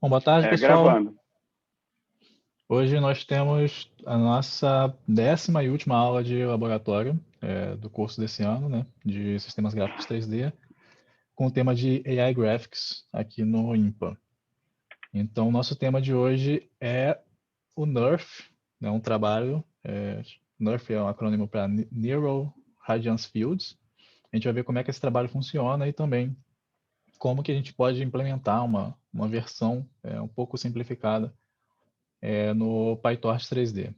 Bom, boa tarde, É, pessoal. gravando. Hoje nós temos a nossa 10ª e última aula de laboratório do curso desse ano, né, de Sistemas Gráficos 3D, com o tema de AI Graphics aqui no IMPA. Então, nosso tema de hoje é o NeRF, né, um trabalho. NeRF é um acrônimo para Neural Radiance Fields. A gente vai ver como é que esse trabalho funciona e também como que a gente pode implementar uma versão um pouco simplificada no PyTorch 3D.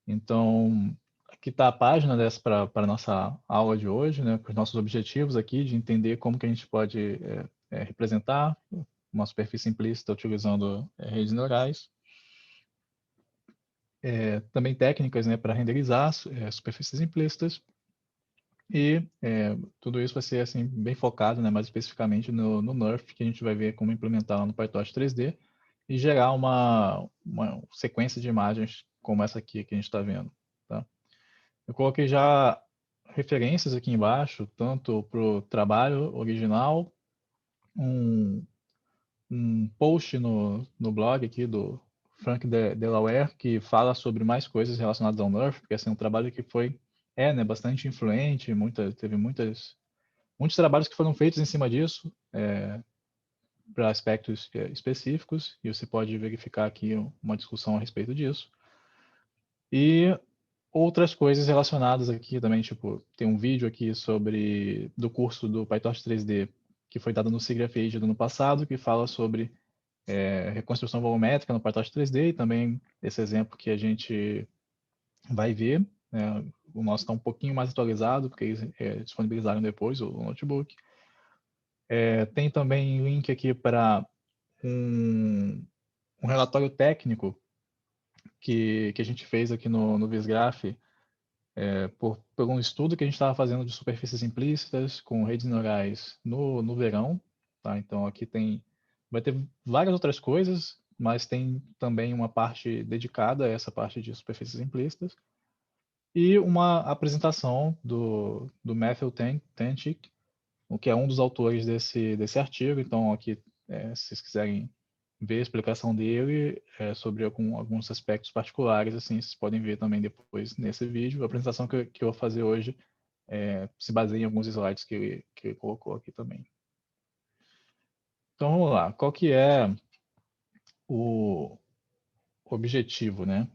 Então, aqui está a página dessa para a nossa aula de hoje, né, com os nossos objetivos aqui, de entender como que a gente pode representar uma superfície implícita utilizando redes neurais. Também técnicas, né, para renderizar superfícies implícitas. E tudo isso vai ser assim, bem focado, né, mais especificamente no NeRF, que a gente vai ver como implementar lá no PyTorch 3D e gerar uma sequência de imagens como essa aqui que a gente está vendo. Tá? Eu coloquei já referências aqui embaixo, tanto para o trabalho original, um, um post no blog aqui do Frank Delaware, que fala sobre mais coisas relacionadas ao NeRF, porque assim, é um trabalho que foi, né, bastante influente, teve muitos trabalhos que foram feitos em cima disso, para aspectos específicos, e você pode verificar aqui uma discussão a respeito disso. E outras coisas relacionadas aqui também, tipo, tem um vídeo aqui do curso do PyTorch 3D que foi dado no SIGGRAPH do ano passado, que fala sobre reconstrução volumétrica no PyTorch 3D e também esse exemplo que a gente vai ver. Né? O nosso está um pouquinho mais atualizado, porque eles disponibilizaram depois o notebook. Tem também link aqui para um relatório técnico que a gente fez aqui no Visgraph, por um estudo que a gente estava fazendo de superfícies implícitas com redes neurais no verão. Tá? Então, aqui vai ter várias outras coisas, mas tem também uma parte dedicada a essa parte de superfícies implícitas. E uma apresentação do Matthew Tanchik, o que é um dos autores desse artigo. Então, aqui, se vocês quiserem ver a explicação dele sobre alguns aspectos particulares, assim, vocês podem ver também depois nesse vídeo. A apresentação que eu vou fazer hoje se baseia em alguns slides que ele colocou aqui também. Então, vamos lá. Qual que é o objetivo, né,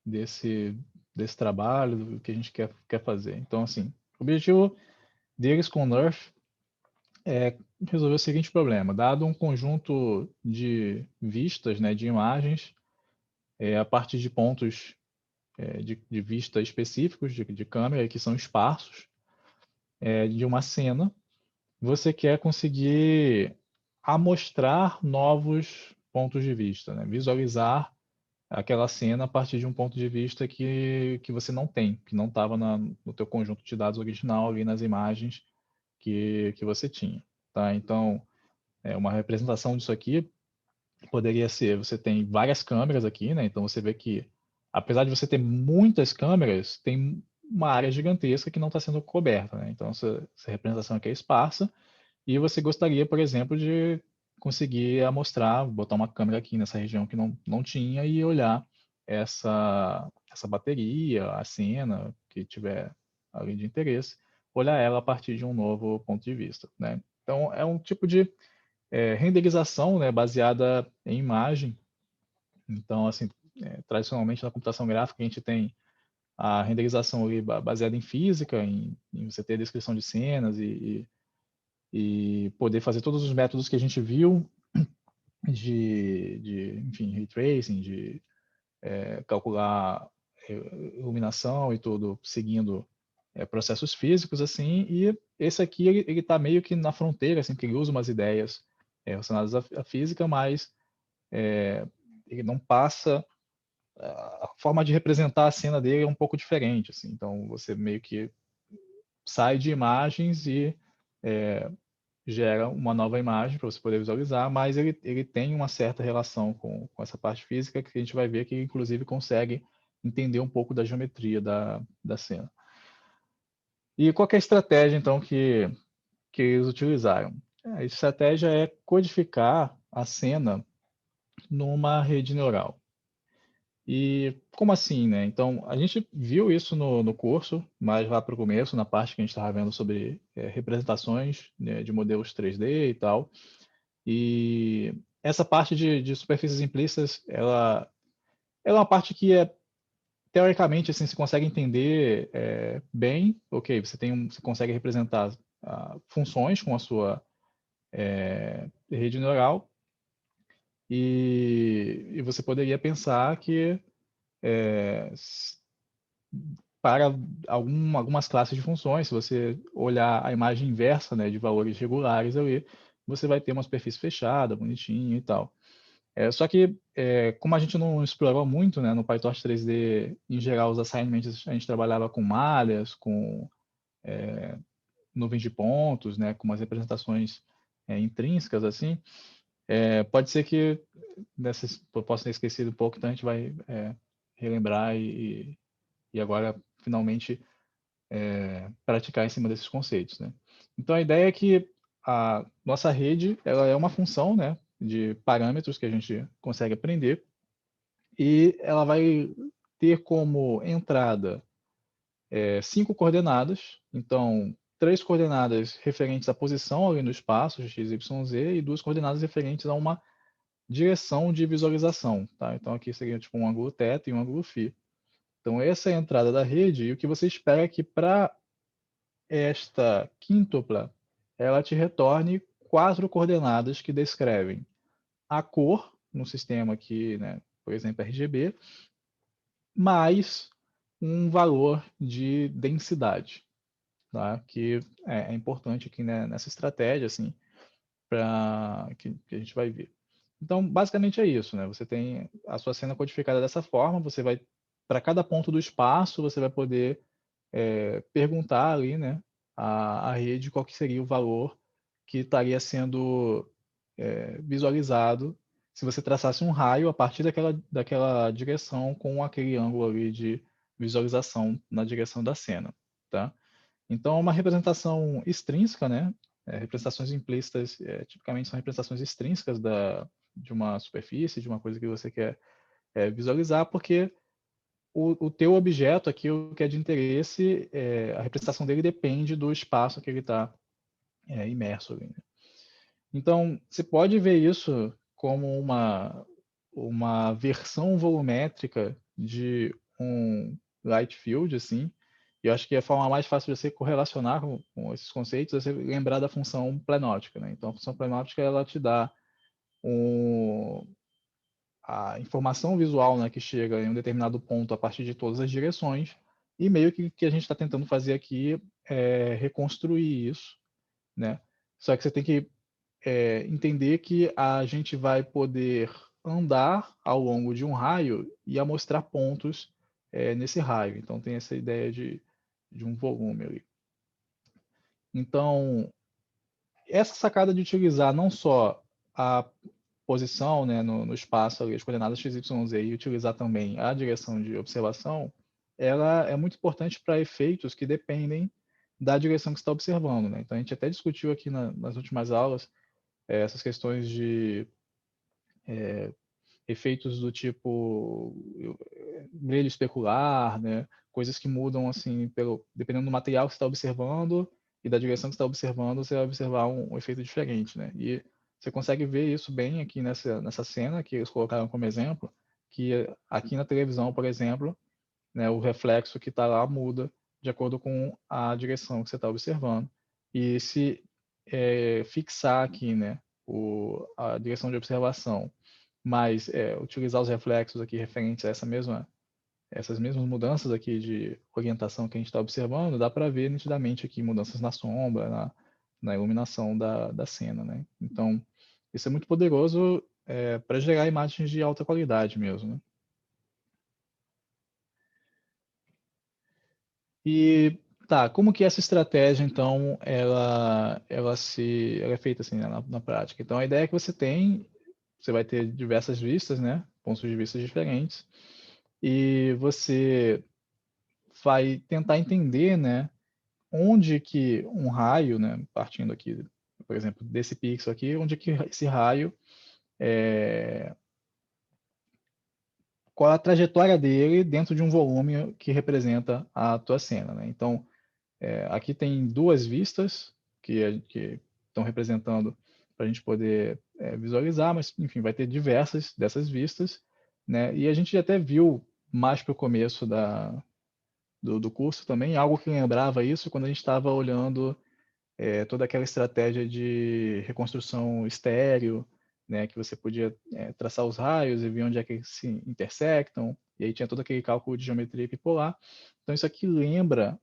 desse trabalho, do que a gente quer fazer? Então, assim, o objetivo deles com o NeRF é resolver o seguinte problema. Dado um conjunto de vistas, né, de imagens, a partir de pontos de vista específicos de câmera, que são esparsos, de uma cena, você quer conseguir amostrar novos pontos de vista, né? Visualizar aquela cena a partir de um ponto de vista que você não tem, que não estava no teu conjunto de dados original ali nas imagens que você tinha. Tá? Então, uma representação disso aqui poderia ser, você tem várias câmeras aqui, né? Então você vê que, apesar de você ter muitas câmeras, tem uma área gigantesca que não está sendo coberta, né? Então essa representação aqui é esparsa e você gostaria, por exemplo, de conseguir amostrar, botar uma câmera aqui nessa região que não tinha e olhar essa bateria, a cena que tiver ali de interesse, olhar ela a partir de um novo ponto de vista, né? Então é um tipo de renderização, né, baseada em imagem. Então, assim, tradicionalmente na computação gráfica a gente tem a renderização ali baseada em física, em você ter a descrição de cenas e poder fazer todos os métodos que a gente viu enfim, ray tracing, de calcular iluminação e tudo, seguindo processos físicos, assim, e esse aqui, ele está meio que na fronteira, assim, que ele usa umas ideias relacionadas à física, mas ele não passa, a forma de representar a cena dele é um pouco diferente, assim, então você meio que sai de imagens e gera uma nova imagem para você poder visualizar, mas ele tem uma certa relação com essa parte física que a gente vai ver que inclusive consegue entender um pouco da geometria da cena. E qual é a estratégia, então, que eles utilizaram? A estratégia é codificar a cena numa rede neural. E como assim, né? Então, a gente viu isso no curso, mas lá para o começo, na parte que a gente estava vendo sobre representações, né, de modelos 3D e tal. E essa parte de superfícies implícitas, ela é uma parte que teoricamente, assim, se consegue entender bem. Ok, você consegue representar funções com a sua rede neural, e você poderia pensar que para algumas classes de funções, se você olhar a imagem inversa, né, de valores regulares ali, você vai ter uma superfície fechada, bonitinha e tal. Só que, como a gente não explorou muito, né, no PyTorch 3D, em geral, os assignments, a gente trabalhava com malhas, com nuvens de pontos, né, com umas representações intrínsecas, assim. Pode ser que eu possa ter esquecido um pouco, então a gente vai relembrar e agora, finalmente, praticar em cima desses conceitos, né? Então, a ideia é que a nossa rede, ela é uma função, né, de parâmetros que a gente consegue aprender, e ela vai ter como entrada 5 coordenadas. Então, 3 coordenadas referentes à posição ali no espaço, x, y, z, e 2 coordenadas referentes a uma direção de visualização, tá? Então, aqui seria tipo um ângulo θ e um ângulo φ. Então, essa é a entrada da rede, e o que você espera é que para esta quíntupla, ela te retorne 4 coordenadas que descrevem a cor, no sistema aqui, né, por exemplo, RGB, mais um valor de densidade, tá? Que é importante aqui, né, nessa estratégia, assim, que a gente vai ver. Então, basicamente é isso, né? Você tem a sua cena codificada dessa forma, você vai, para cada ponto do espaço, você vai poder perguntar ali, né, à rede qual que seria o valor que estaria sendo visualizado se você traçasse um raio a partir daquela direção com aquele ângulo ali de visualização na direção da cena, tá? Então, é uma representação extrínseca, né? Representações implícitas, tipicamente são representações extrínsecas de uma superfície, de uma coisa que você quer visualizar, porque o teu objeto, aquilo que é de interesse, a representação dele depende do espaço que ele está imerso ali, né? Então, você pode ver isso como uma versão volumétrica de um light field, assim. E eu acho que a forma mais fácil de você correlacionar com esses conceitos é você lembrar da função plenótica, né? Então, a função plenótica, ela te dá a informação visual, né, que chega em um determinado ponto a partir de todas as direções, e meio que a gente está tentando fazer aqui é reconstruir isso, né? Só que você tem que entender que a gente vai poder andar ao longo de um raio e amostrar pontos nesse raio. Então, tem essa ideia de um volume ali. Então, essa sacada de utilizar não só a posição, né, no espaço ali, as coordenadas x, y, z, e utilizar também a direção de observação, ela é muito importante para efeitos que dependem da direção que você está observando, né? Então, a gente até discutiu aqui nas últimas aulas essas questões de efeitos do tipo brilho especular, né? Coisas que mudam assim dependendo do material que você está observando e da direção que você está observando, você vai observar um efeito diferente, né? E você consegue ver isso bem aqui nessa cena que eles colocaram como exemplo, que aqui na televisão, por exemplo, né, o reflexo que está lá muda de acordo com a direção que você está observando. E se fixar aqui, né, a direção de observação, mas utilizar os reflexos aqui referentes a essas mesmas mudanças aqui de orientação que a gente está observando, dá para ver nitidamente aqui mudanças na sombra, na iluminação da cena, né? Então, isso é muito poderoso para gerar imagens de alta qualidade mesmo, né? E tá, como que essa estratégia, então, ela é feita assim, né, na prática? Então, a ideia é que você vai ter diversas vistas, né? Pontos de vista diferentes, e você vai tentar entender, né, onde que um raio, né, partindo aqui, por exemplo, desse pixel aqui, onde que esse raio qual a trajetória dele dentro de um volume que representa a tua cena, né? Então, aqui tem duas vistas que estão representando para a gente poder visualizar, mas, enfim, vai ter diversas dessas vistas, né? E a gente até viu mais para o começo do curso também, algo que lembrava isso quando a gente estava olhando toda aquela estratégia de reconstrução estéreo, né, que você podia traçar os raios e ver onde é que eles se intersectam, e aí tinha todo aquele cálculo de geometria epipolar. Então isso aqui lembra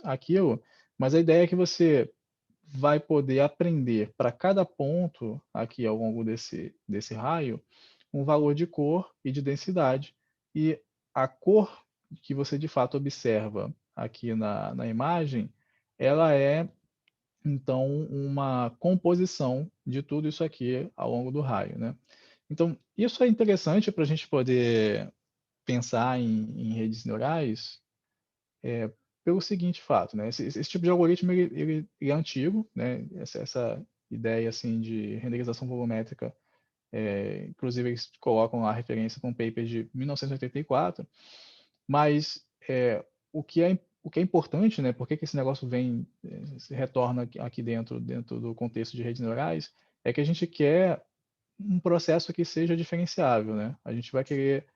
aquilo, mas a ideia é que você vai poder aprender para cada ponto aqui ao longo desse raio um valor de cor e de densidade. E a cor que você de fato observa aqui na imagem, ela é então uma composição de tudo isso aqui ao longo do raio, né? Então, isso é interessante para a gente poder pensar em redes neurais pelo seguinte fato, né? Esse tipo de algoritmo ele é antigo, né? Essa ideia assim de renderização volumétrica, inclusive eles colocam a referência com um paper de 1984, mas o que é importante, né? Por que esse negócio vem, se retorna aqui dentro do contexto de redes neurais, é que a gente quer um processo que seja diferenciável, né? A gente vai querer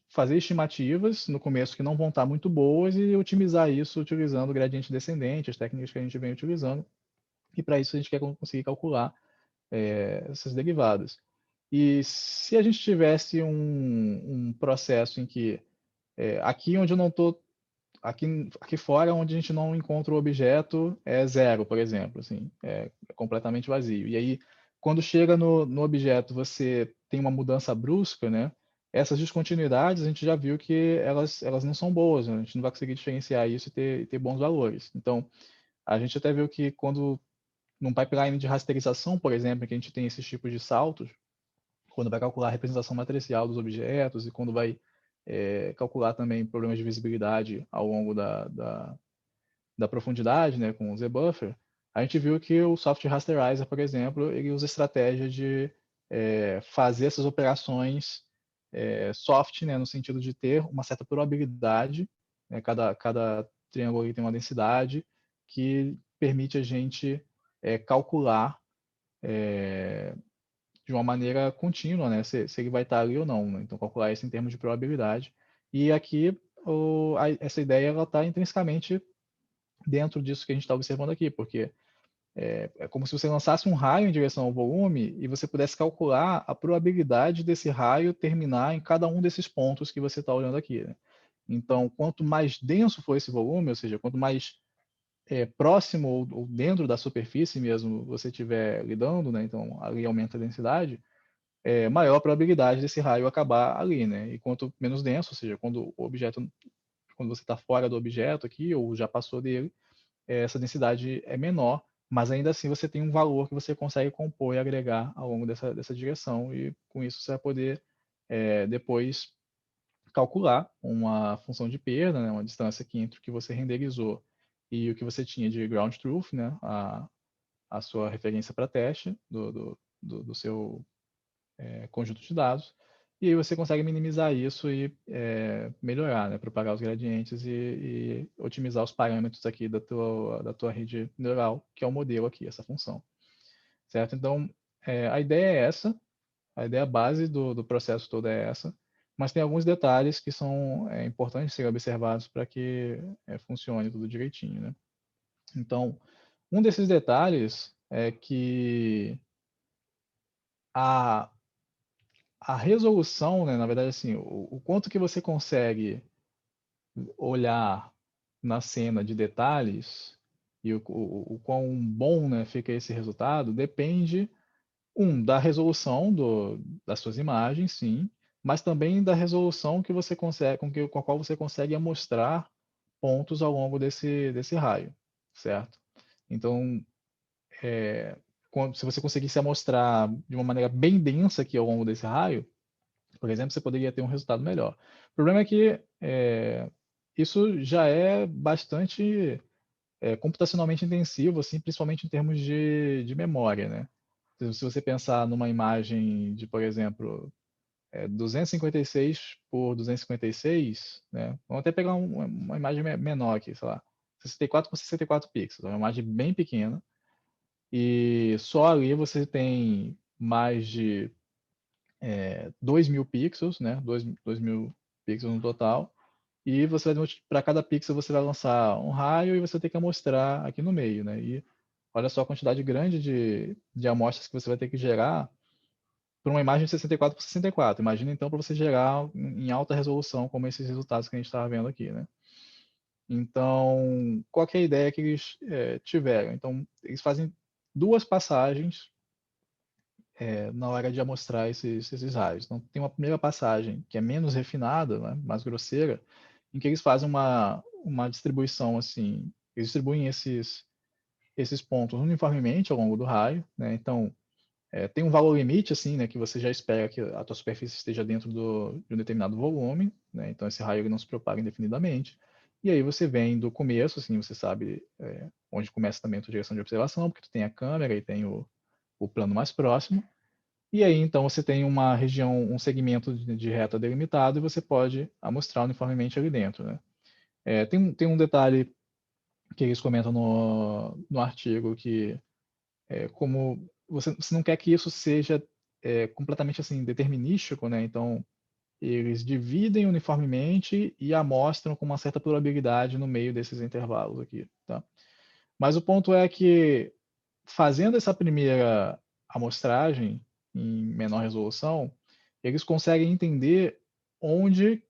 fazer estimativas no começo que não vão estar muito boas e otimizar isso utilizando gradiente descendente, as técnicas que a gente vem utilizando. E para isso a gente quer conseguir calcular essas derivadas. E se a gente tivesse um processo em que aqui onde eu não estou, aqui fora onde a gente não encontra o objeto é zero, por exemplo, assim, é completamente vazio. E aí, quando chega no objeto, você tem uma mudança brusca, né? Essas descontinuidades a gente já viu que elas não são boas, né? A gente não vai conseguir diferenciar isso e ter bons valores. Então, a gente até viu que quando num pipeline de rasterização, por exemplo, que a gente tem esses tipos de saltos, quando vai calcular a representação matricial dos objetos e quando vai calcular também problemas de visibilidade ao longo da profundidade, né, com o Z-Buffer, a gente viu que o Soft Rasterizer, por exemplo, ele usa estratégia de fazer essas operações soft, né, no sentido de ter uma certa probabilidade, né, cada triângulo tem uma densidade que permite a gente calcular de uma maneira contínua, né? Se ele vai estar ali ou não, né? Então, calcular isso em termos de probabilidade. E aqui, essa ideia ela está intrinsecamente dentro disso que a gente está observando aqui, porque é como se você lançasse um raio em direção ao volume e você pudesse calcular a probabilidade desse raio terminar em cada um desses pontos que você está olhando aqui, né? Então, quanto mais denso for esse volume, ou seja, quanto mais próximo ou dentro da superfície mesmo você estiver lidando, né? Então, ali aumenta a densidade, maior a probabilidade desse raio acabar ali, né? E quanto menos denso, ou seja, quando você está fora do objeto aqui ou já passou dele, essa densidade é menor, mas ainda assim você tem um valor que você consegue compor e agregar ao longo dessa direção e com isso você vai poder depois calcular uma função de perda, né? Uma distância aqui entre o que você renderizou e o que você tinha de ground truth, né? A sua referência para teste do seu conjunto de dados, e aí você consegue minimizar isso e melhorar, né, propagar os gradientes e otimizar os parâmetros aqui da tua rede neural, que é o modelo aqui, essa função, certo? Então, a ideia é essa, a ideia base do processo todo é essa, mas tem alguns detalhes que são importantes serem observados para que funcione tudo direitinho, né? Então, um desses detalhes é que a a resolução, né, na verdade, assim, o quanto que você consegue olhar na cena de detalhes e o quão bom, né, fica esse resultado depende, da resolução das suas imagens, sim, mas também da resolução que você consegue, com a qual você consegue mostrar pontos ao longo desse raio, certo? Então, se você conseguisse mostrar de uma maneira bem densa aqui ao longo desse raio, por exemplo, você poderia ter um resultado melhor. O problema é que isso já é bastante computacionalmente intensivo, assim, principalmente em termos de memória, né? Se você pensar numa imagem de, por exemplo, 256 por 256, né? Vamos até pegar uma imagem menor aqui, sei lá, 64 por 64 pixels, é uma imagem bem pequena, e só ali você tem mais de 2.000 pixels, né? 2.000 pixels no total, e você para cada pixel você vai lançar um raio e você vai ter que amostrar aqui no meio, né? E olha só a quantidade grande de amostras que você vai ter que gerar para uma imagem de 64 por 64. Imagina então para você gerar em alta resolução, como esses resultados que a gente estava vendo aqui, né? Então, qual é a ideia que eles tiveram? Então, eles fazem duas passagens na hora de amostrar esses raios. Então, tem uma primeira passagem que é menos refinada, né, mais grosseira, em que eles fazem uma distribuição assim, eles distribuem esses pontos uniformemente ao longo do raio, né? Então, tem um valor limite, assim, né, que você já espera que a tua superfície esteja dentro de um determinado volume, né? Então, esse raio ele não se propaga indefinidamente. E aí você vem do começo, assim, você sabe onde começa também a tua direção de observação, porque tu tem a câmera e tem o plano mais próximo. E aí, então, você tem uma região, um segmento de reta delimitado e você pode amostrar uniformemente ali dentro, né? Tem um detalhe que eles comentam no artigo que como você não quer que isso seja completamente assim determinístico, né? Então eles dividem uniformemente e amostram com uma certa probabilidade no meio desses intervalos aqui, tá? Mas o ponto é que fazendo essa primeira amostragem em menor resolução, eles conseguem entender onde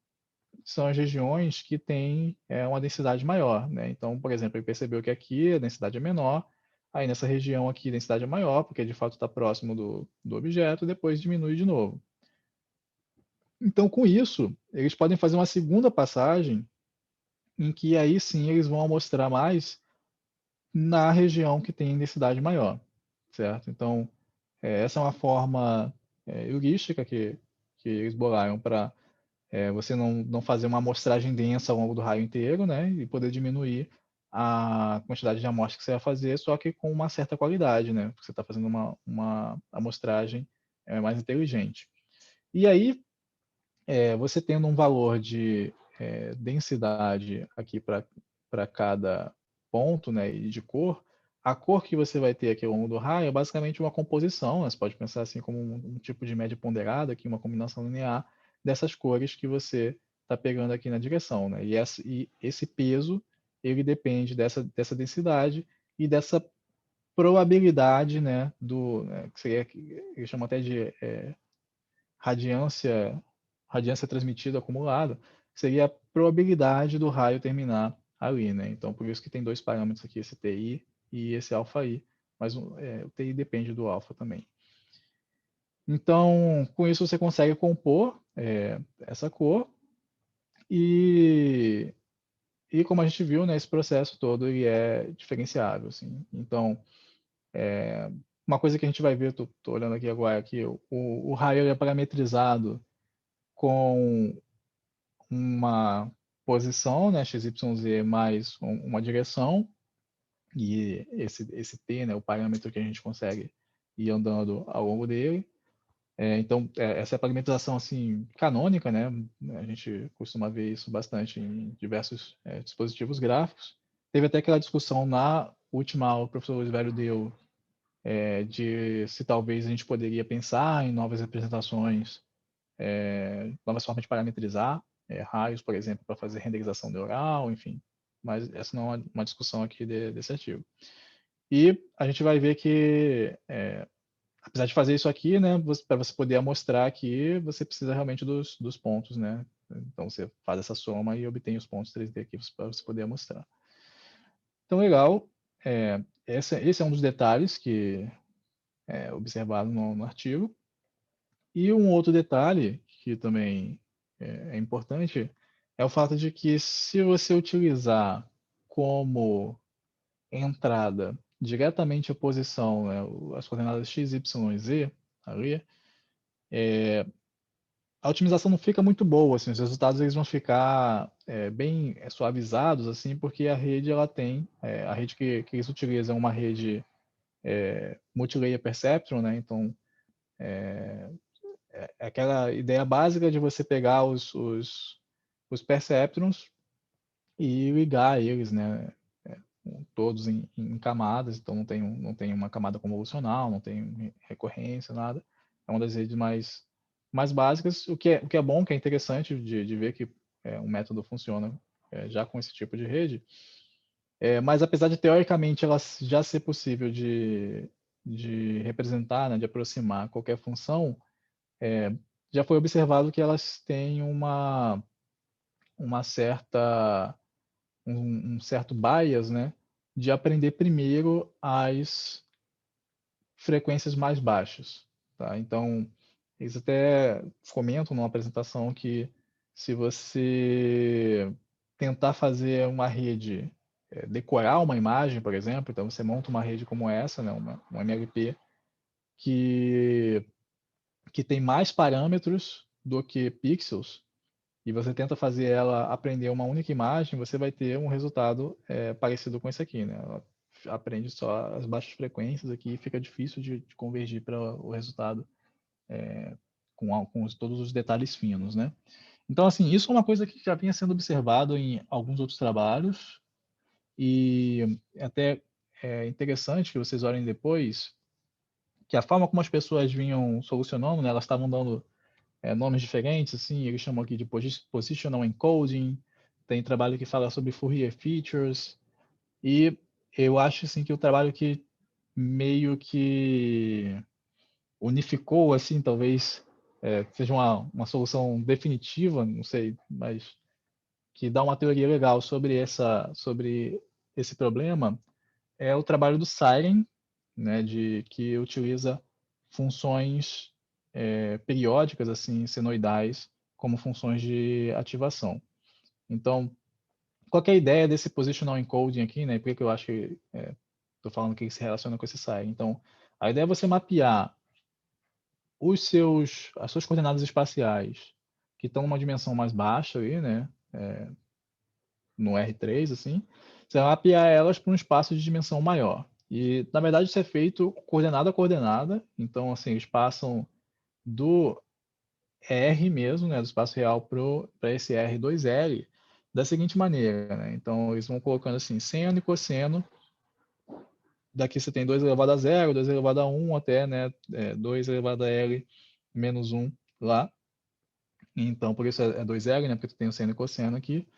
são as regiões que têm uma densidade maior, né? Então, por exemplo, ele percebeu que aqui a densidade é menor, aí nessa região aqui a densidade é maior, porque de fato está próximo do objeto, depois diminui de novo. Então, com isso, eles podem fazer uma segunda passagem, em que aí sim eles vão mostrar mais na região que tem densidade maior, certo? Então, essa é uma forma heurística que eles bolaram para você não fazer uma amostragem densa ao longo do raio inteiro, né? E poder diminuir a quantidade de amostras que você vai fazer, só que com uma certa qualidade, né? Porque você está fazendo uma amostragem mais inteligente. E aí, você tendo um valor de densidade aqui para cada ponto, né? E de cor, a cor que você vai ter aqui ao longo do raio é basicamente uma composição, né? Você pode pensar assim como um tipo de média ponderada, aqui uma combinação linear dessas cores que você está pegando aqui na direção, né? E esse peso, ele depende dessa densidade e dessa probabilidade, né? Que seria, eles chamam até de radiância, radiância transmitida acumulada, que seria a probabilidade do raio terminar ali, né? Então, por isso que tem dois parâmetros aqui, esse TI e esse alfa-I, mas o TI depende do alfa também. Então, com isso você consegue compor essa cor e, como a gente viu, né, esse processo todo ele é diferenciável, assim. Então, uma coisa que a gente vai ver, estou olhando aqui agora, que o raio é parametrizado com uma posição, né, XYZ mais uma direção, e esse T, né, o parâmetro que a gente consegue ir andando ao longo dele. Então, essa é a parametrização assim, canônica, né? A gente costuma ver isso bastante em diversos dispositivos gráficos. Teve até aquela discussão na última aula, o professor Luiz Velho deu, de se talvez a gente poderia pensar em novas representações, novas formas de parametrizar raios, por exemplo, para fazer renderização neural, enfim. Mas essa não é uma discussão aqui desse artigo. E a gente vai ver que, apesar de fazer isso aqui, né, para você poder mostrar aqui, você precisa realmente dos pontos, né? Então você faz essa soma e obtém os pontos 3D aqui para você poder mostrar. Então, legal. Esse é um dos detalhes que é observado no artigo. E um outro detalhe que também é importante é o fato de que se você utilizar como entrada diretamente a posição, né, as coordenadas x, y e z ali, a otimização não fica muito boa, assim, os resultados eles vão ficar bem suavizados, assim, porque a rede ela tem, a rede que eles utilizam é uma rede multilayer perceptron, né? Então, é aquela ideia básica de você pegar os perceptrons e ligar eles, né? Todos em camadas, então não tem uma camada convolucional, não tem recorrência, nada. É uma das redes mais básicas, o que é bom, que é interessante de ver que um método funciona já com esse tipo de rede. Mas apesar de teoricamente ela já ser possível de representar, né, de aproximar qualquer função, já foi observado que elas têm uma certa um certo bias, né, de aprender primeiro as frequências mais baixas, tá? Então, eles até comentam numa apresentação que se você tentar fazer uma rede, decorar uma imagem, por exemplo, então você monta uma rede como essa, né, um MLP, que, que tem mais parâmetros do que pixels, e você tenta fazer ela aprender uma única imagem, você vai ter um resultado parecido com esse aqui, né? Ela aprende só as baixas frequências aqui e fica difícil de convergir para o resultado com todos os detalhes finos, né? Então, assim, isso é uma coisa que já vinha sendo observado em alguns outros trabalhos e até é interessante que vocês olhem depois que a forma como as pessoas vinham solucionando, né, elas estavam dando nomes diferentes, assim, eles chamam aqui de Positional Encoding, tem trabalho que fala sobre Fourier Features, e eu acho assim, que o trabalho que meio que unificou, assim, talvez seja uma solução definitiva, não sei, mas que dá uma teoria legal sobre esse problema, é o trabalho do Siren, né, que utiliza funções periódicas, assim, senoidais, como funções de ativação. Então, qual é a ideia desse positional encoding aqui, né? Por que eu acho que estou falando que ele se relaciona com esse Siren? Então, a ideia é você mapear as suas coordenadas espaciais que estão numa dimensão mais baixa ali, né? No R3, assim, você vai mapear elas para um espaço de dimensão maior. E, na verdade, isso é feito coordenada a coordenada. Então, assim, eles passam do R mesmo, né, do espaço real para esse R2L, da seguinte maneira, né? Então, eles vão colocando assim, seno e cosseno. Daqui você tem 2 elevado a 0, 2 elevado a 1, até, né, 2 elevado a L menos 1 lá. Então, por isso é 2L, né, porque tu tem o seno e cosseno aqui.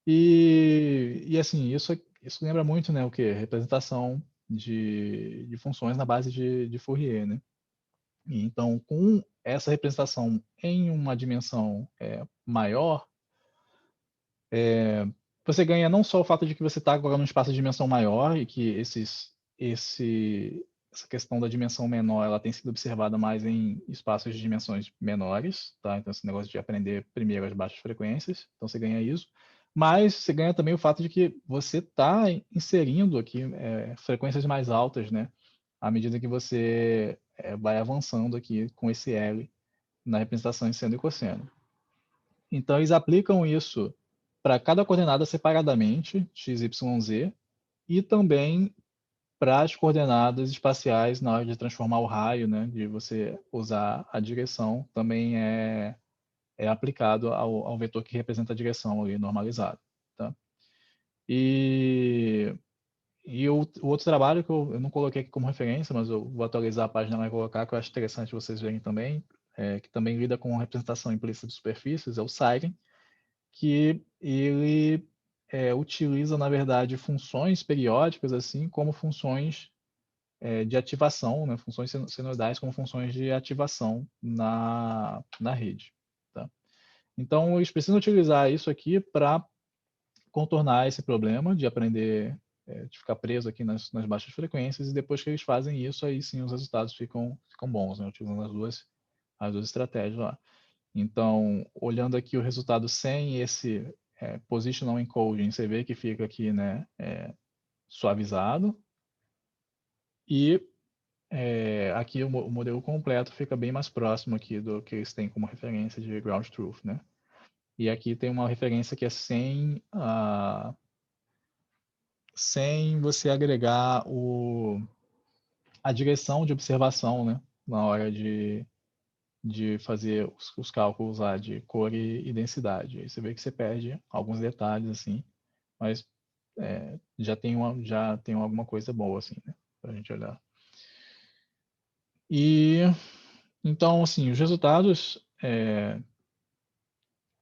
E assim, isso lembra muito, né, o que? Representação de funções na base de Fourier, né? E então, com essa representação em uma dimensão maior, você ganha não só o fato de que você está agora num espaço de dimensão maior e que essa questão da dimensão menor ela tem sido observada mais em espaços de dimensões menores, tá? Então, esse negócio de aprender primeiro as baixas frequências, então você ganha isso. Mas você ganha também o fato de que você está inserindo aqui frequências mais altas, né? À medida que você vai avançando aqui com esse L na representação em seno e cosseno. Então, eles aplicam isso para cada coordenada separadamente, x, y, z, e também para as coordenadas espaciais na hora de transformar o raio, né, de você usar a direção, também é aplicado ao vetor que representa a direção ali, normalizado. Tá? E, o outro trabalho que eu não coloquei aqui como referência, mas eu vou atualizar a página lá e colocar, que eu acho interessante vocês verem também, que também lida com representação implícita de superfícies, é o Siren, que ele utiliza, na verdade, funções periódicas assim como funções de ativação, né? Funções senoidais como funções de ativação na rede. Tá? Então, eles precisam utilizar isso aqui para contornar esse problema de aprender, de ficar preso aqui nas baixas frequências, e depois que eles fazem isso, aí sim os resultados ficam bons, né? Utilizando as duas estratégias lá. Então, olhando aqui o resultado sem esse positional encoding, você vê que fica aqui, né, suavizado. E aqui o modelo completo fica bem mais próximo aqui do que eles têm como referência de ground truth, né? E aqui tem uma referência que é sem você agregar a direção de observação, né, na hora de fazer os cálculos lá de cor e densidade. Aí você vê que você perde alguns detalhes, assim, mas já tem alguma coisa boa, assim, né, pra gente olhar. E, então, assim, os resultados,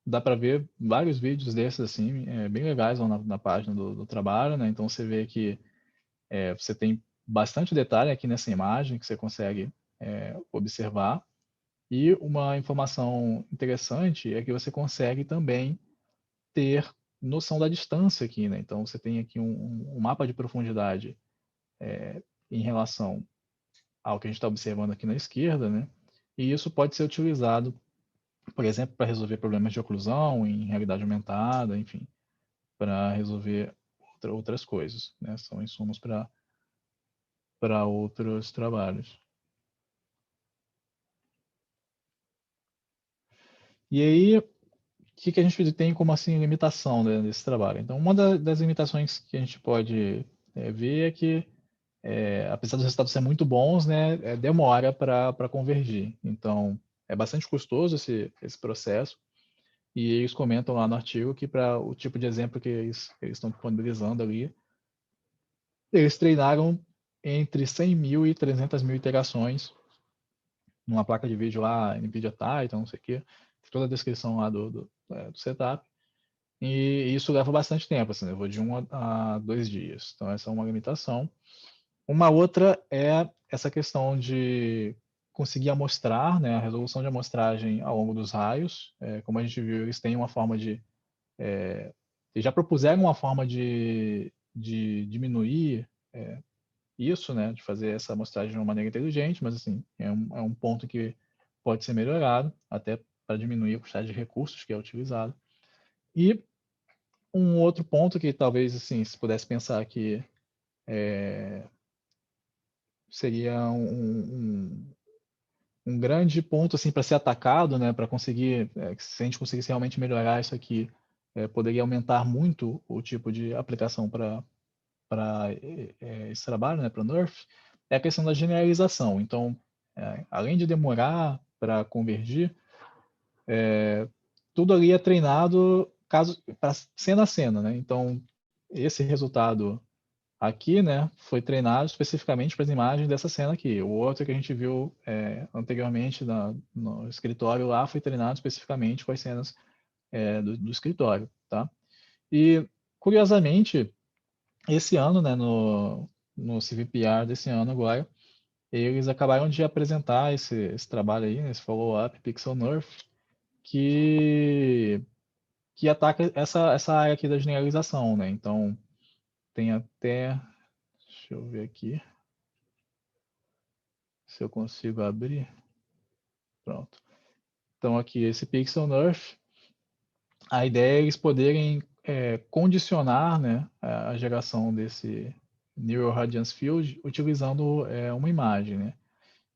dá para ver vários vídeos desses, assim, bem legais lá na página do trabalho, né, então você vê que você tem bastante detalhe aqui nessa imagem que você consegue observar. E uma informação interessante é que você consegue também ter noção da distância aqui, né? Então você tem aqui um mapa de profundidade em relação ao que a gente está observando aqui na esquerda, né? E isso pode ser utilizado, por exemplo, para resolver problemas de oclusão em realidade aumentada, enfim, para resolver outras coisas, né? São insumos para outros trabalhos. E aí, o que a gente tem como assim limitação, né, desse trabalho? Então, uma das limitações que a gente pode ver é que, apesar dos resultados serem muito bons, né, demora para convergir. Então, é bastante custoso esse processo. E eles comentam lá no artigo que para o tipo de exemplo que eles estão disponibilizando ali, eles treinaram entre 100 mil e 300 mil iterações numa placa de vídeo lá, NVIDIA Titan, não sei o quê, toda a descrição lá do setup. E isso leva bastante tempo, assim, levou de 1 a 2 dias. Então, essa é uma limitação. Uma outra é essa questão de conseguir amostrar, né, a resolução de amostragem ao longo dos raios. Como a gente viu, eles têm uma forma eles já propuseram uma forma de diminuir isso, né, de fazer essa amostragem de uma maneira inteligente, mas assim, é um ponto que pode ser melhorado, até para diminuir a quantidade de recursos que é utilizado. E um outro ponto que talvez, assim, se pudesse pensar que seria um grande ponto assim para ser atacado, né, para conseguir, se a gente conseguisse realmente melhorar isso aqui, poderia aumentar muito o tipo de aplicação para esse trabalho, né, para o NeRF, é a questão da generalização. Então, além de demorar para convergir, tudo ali é treinado para cena a cena, né? Então, esse resultado aqui, né, foi treinado especificamente para as imagens dessa cena aqui. O outro que a gente viu anteriormente no escritório lá foi treinado especificamente com as cenas do escritório, tá? E, curiosamente, esse ano, né, no CVPR desse ano agora, eles acabaram de apresentar esse trabalho aí, esse follow-up Pixel Nerf, que, que ataca essa área aqui da generalização, né? Então, tem até, deixa eu ver aqui, se eu consigo abrir. Pronto. Então, aqui, esse Pixel Nerf, a ideia é eles poderem condicionar, né, a geração desse Neural Radiance Field utilizando uma imagem, né?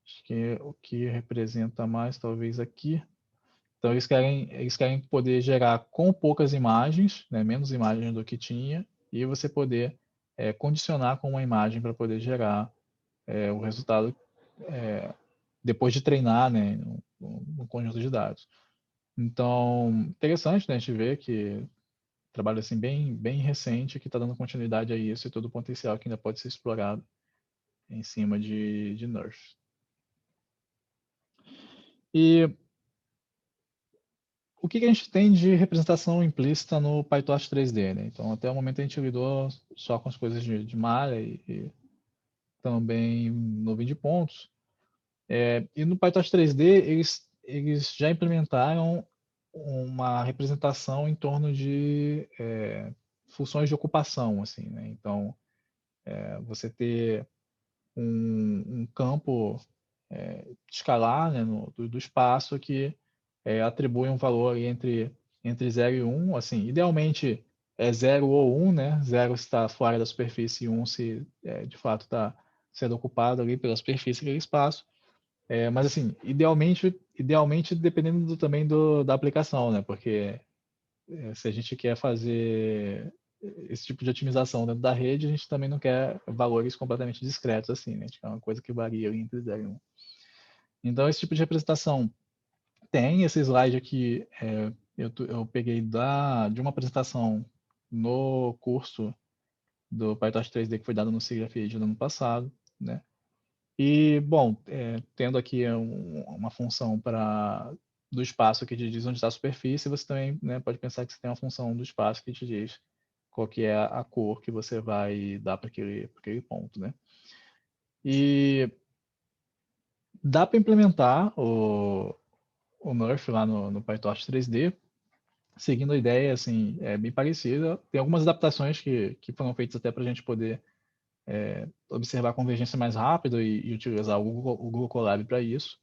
Acho que é o que representa mais, talvez, aqui. Então, eles querem poder gerar com poucas imagens, né, menos imagens do que tinha, e você poder condicionar com uma imagem para poder gerar o resultado depois de treinar, né, no conjunto de dados. Então, interessante, né, a gente ver que trabalho assim bem recente que está dando continuidade a isso e todo o potencial que ainda pode ser explorado em cima de Nerf. E o que a gente tem de representação implícita no PyTorch 3D, né? Então, até o momento a gente lidou só com as coisas de malha e também nuvem de pontos. E no PyTorch 3D, eles já implementaram uma representação em torno de funções de ocupação, assim, né? Então, você ter um campo escalar, né, do espaço que atribui um valor entre 0 e 1. Assim, idealmente é 0 ou 1, né? 0 está fora da superfície e 1 se de fato está sendo ocupado ali pela superfície daquele espaço. Mas assim, idealmente dependendo também da aplicação, né? Porque se a gente quer fazer esse tipo de otimização dentro da rede, a gente também não quer valores completamente discretos assim, né? A gente quer uma coisa que varia entre 0 e 1. Então, esse tipo de representação tem. Esse slide aqui, eu peguei de uma apresentação no curso do PyTorch 3D que foi dado no SIGGRAPH do ano passado, né? E, bom, tendo aqui uma função do espaço que te diz onde está a superfície, você também, né, pode pensar que você tem uma função do espaço que te diz qual que é a cor que você vai dar para aquele ponto, né? E dá para implementar o Nerf lá no PyTorch 3D, seguindo a ideia, assim, bem parecida. Tem algumas adaptações que foram feitas até para a gente poder observar a convergência mais rápido e utilizar o Google Colab para isso.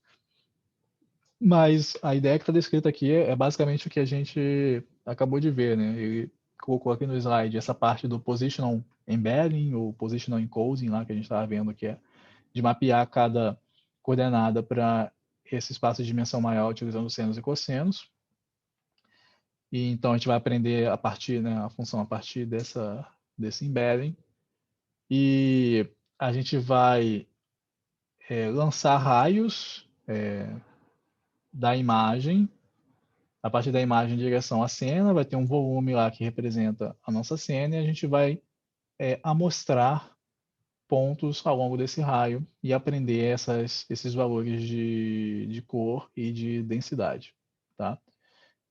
Mas a ideia que está descrita aqui é basicamente o que a gente acabou de ver, né? Ele colocou aqui no slide essa parte do Positional Embedding, ou Positional Encoding, lá que a gente estava vendo, que é de mapear cada coordenada para esse espaço de dimensão maior utilizando senos e cossenos. E então a gente vai aprender a partir, né, a função a partir desse embedding. E a gente vai lançar raios da imagem, a partir da imagem em direção à cena, vai ter um volume lá que representa a nossa cena e a gente vai amostrar pontos ao longo desse raio e aprender esses valores de cor e de densidade, tá?